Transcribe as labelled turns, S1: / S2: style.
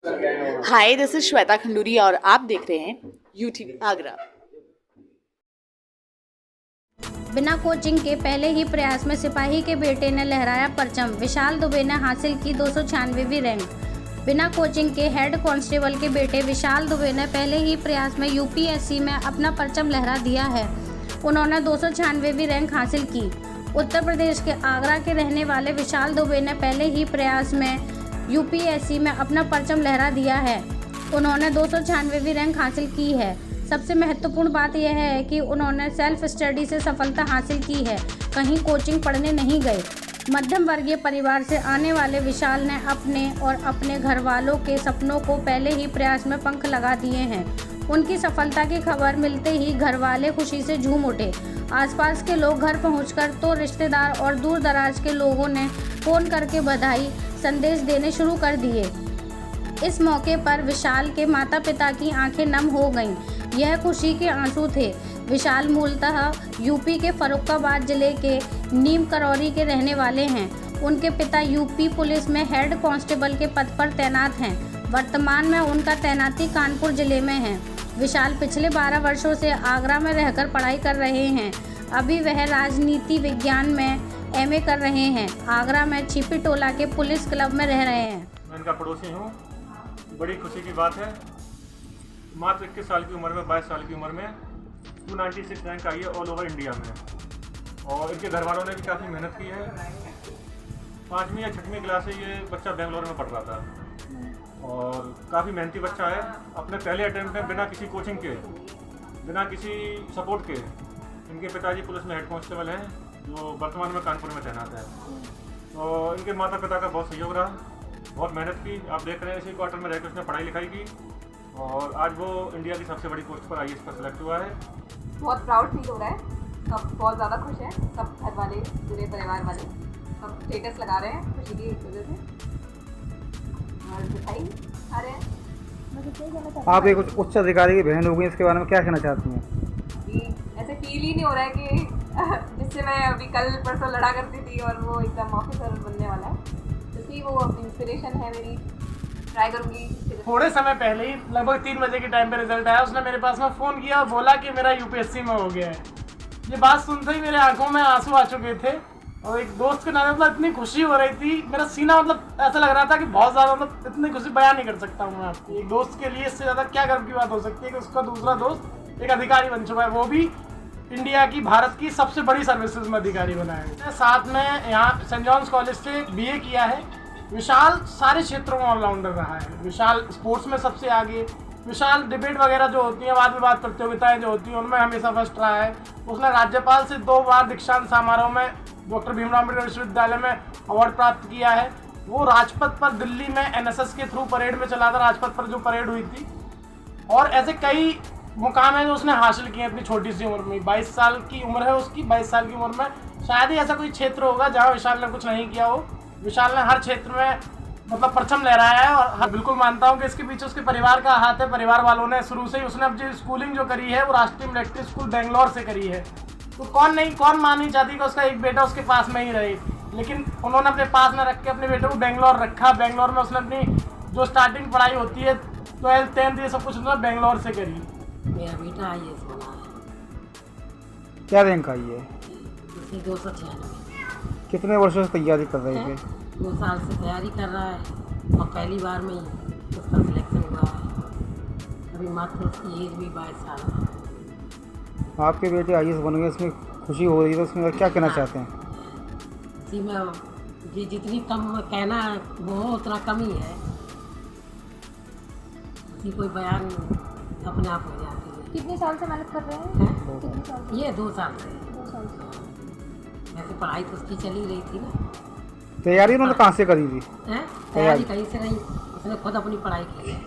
S1: Hi, this is Shweta Khanduri और आप देख रहे हैं यूटीवी आगरा।
S2: बिना कोचिंग के पहले ही प्रयास में सिपाही के बेटे ने लहराया परचम। विशाल दुबे ने हासिल की 296वीं रैंक। बिना कोचिंग के हेड कांस्टेबल के बेटे विशाल दुबे ने पहले ही प्रयास में यूपीएससी में अपना परचम लहरा दिया है। उन्होंने 296वीं रैंक हासिल की। उत्तर प्रदेश के आगरा के रहने वाले विशाल दुबे ने पहले ही प्रयास में यूपीएससी में अपना परचम लहरा दिया है। उन्होंने 296वीं रैंक हासिल की है। सबसे महत्वपूर्ण बात यह है कि उन्होंने सेल्फ स्टडी से सफलता हासिल की है, कहीं कोचिंग पढ़ने नहीं गए। मध्यम वर्गीय परिवार से आने वाले विशाल ने अपने और अपने घर वालों के सपनों को पहले ही प्रयास में पंख लगा दिए हैं। उनकी सफलता की खबर मिलते ही घर वाले खुशी से झूम उठे। आसपास के लोग घर पहुंचकर तो रिश्तेदार और दूर दराज के लोगों ने फ़ोन करके बधाई संदेश देने शुरू कर दिए। इस मौके पर विशाल के माता पिता की आंखें नम हो गईं। यह खुशी के आंसू थे। विशाल मूलतः यूपी के फर्रुखाबाद जिले के नीम करौरी के रहने वाले हैं। उनके पिता यूपी पुलिस में हेड कांस्टेबल के पद पर तैनात हैं। वर्तमान में उनका तैनाती कानपुर जिले में है। विशाल पिछले 12 वर्षों से आगरा में रहकर पढ़ाई कर रहे हैं। अभी वह राजनीति विज्ञान में एमए कर रहे हैं। आगरा में छिपी टोला के पुलिस क्लब में रह रहे हैं।
S3: मैं इनका पड़ोसी हूँ। बड़ी खुशी की बात है, मात्र 21 साल की उम्र में 22 साल की उम्र में 296 रैंक आई है ऑल ओवर इंडिया में। और इनके घर वालों ने भी काफ़ी मेहनत की है। 5वीं या 6वीं क्लास से ये बच्चा बेंगलोर में पढ़ रहा था और काफ़ी मेहनती बच्चा है। अपने पहले अटेम्प्ट में बिना किसी कोचिंग के, बिना किसी सपोर्ट के, इनके पिताजी पुलिस में हेड कांस्टेबल हैं जो वर्तमान में कानपुर में तैनात है। तो इनके माता पिता का बहुत सहयोग रहा, बहुत मेहनत की। आप देख रहे हैं इसी क्वार्टर में रहकर उसने पढ़ाई लिखाई की और आज वो इंडिया की सबसे बड़ी पोस्ट पर आईएएस पर सेलेक्ट हुआ है।
S4: बहुत प्राउड फील हो रहा है। सब बहुत ज़्यादा खुश हैं। सब घर वाले, पूरे परिवार वाले सब स्टेटस लगा रहे हैं खुशी की वजह से और मिठाई खा रहे हैं।
S5: आप एक उच्च अधिकारी की बहन हो गई, इसके बारे में क्या कहना चाहती हैं?
S4: ऐसे फील ही नहीं हो रहा है कि जिससे मैं अभी कल परसों लड़ा करती थी और वो एकदम ऑफिसर बनने वाला है। तो वो अपनी इंस्पिरेशन है मेरी। ट्राई करूँगी।
S6: थोड़े समय पहले ही लगभग 3 बजे के टाइम पे रिजल्ट आया। उसने मेरे पास में फ़ोन किया और बोला कि मेरा यूपीएससी में हो गया है। ये बात सुनते ही मेरे आंखों में आंसू आ चुके थे और एक दोस्त के नाते मतलब इतनी खुशी हो रही थी, मेरा सीना मतलब ऐसा लग रहा था कि बहुत ज़्यादा, मतलब इतनी खुशी बयान नहीं कर सकता हूँ मैं आपको। एक दोस्त के लिए इससे ज़्यादा क्या गर्व की बात हो सकती है कि उसका दूसरा दोस्त एक अधिकारी बन चुका है, वो भी इंडिया की, भारत की सबसे बड़ी सर्विसेज में अधिकारी बना है। साथ में यहाँ सेंट जॉन्स कॉलेज से बीए किया है। विशाल सारे क्षेत्रों में ऑलराउंडर रहा है। विशाल स्पोर्ट्स में सबसे आगे। विशाल डिबेट वगैरह जो होती हैं, वाद विवाद प्रतियोगिताएं जो होती हैं, उनमें हमेशा फर्स्ट रहा है। उसने राज्यपाल से 2 बार दीक्षांत समारोह में डॉक्टर भीमराव अम्बेडकर विश्वविद्यालय में अवार्ड प्राप्त किया है। वो राजपथ पर दिल्ली में एनएसएस के थ्रू परेड में चला था, राजपथ पर जो परेड हुई थी। और ऐसे कई मुकाम हैं जो उसने हासिल किए अपनी छोटी सी उम्र में। 22 साल की उम्र है उसकी। 22 साल की उम्र में शायद ही ऐसा कोई क्षेत्र होगा जहाँ विशाल ने कुछ नहीं किया हो। विशाल ने हर क्षेत्र में मतलब परचम लहराया है और बिल्कुल मानता हूँ कि इसके पीछे उसके परिवार का हाथ है। परिवार वालों ने शुरू से ही, उसने अब जो स्कूलिंग जो करी है वो राष्ट्रीय मिलिट्री स्कूल बेंगलोर से करी है। तो कौन मान नहीं चाहती कि उसका एक बेटा उसके पास में ही रहे, लेकिन उन्होंने अपने पास में रख के अपने बेटे को बेंगलोर रखा। बेंगलोर में उसने अपनी जो स्टार्टिंग पढ़ाई होती है 12th 10th ये सब कुछ उसने बेंगलोर से करी।
S7: मेरा बेटा आईएएस बना है।
S5: क्या रैंक आई है?
S7: 296।
S5: कितने वर्षों से तैयारी कर रहे थे?
S7: 2 साल से तैयारी कर रहा है और पहली बार में ही उसका सिलेक्शन हुआ है। अभी मात्र उसकी एज भी 22 साल है।
S5: आपके बेटे आईएएस बन गए, इसमें खुशी हो रही है, तो उसमें क्या कहना चाहते हैं?
S7: इसी में जी जितनी कम कहना वो उतना कम ही है। इसी कोई बयान अपने आप हो जाती है।
S4: कितने साल से मेहनत कर रहे हैं? कितने साल से?
S7: ये 2 साल से।
S4: 2 साल से।
S7: वैसे पढ़ाई तो उसकी चली रही थी ना।
S5: तैयारी उन्होंने कहाँ से करी थी?
S7: तैयारी कहीं से नहीं, उसने खुद अपनी पढ़ाई की है।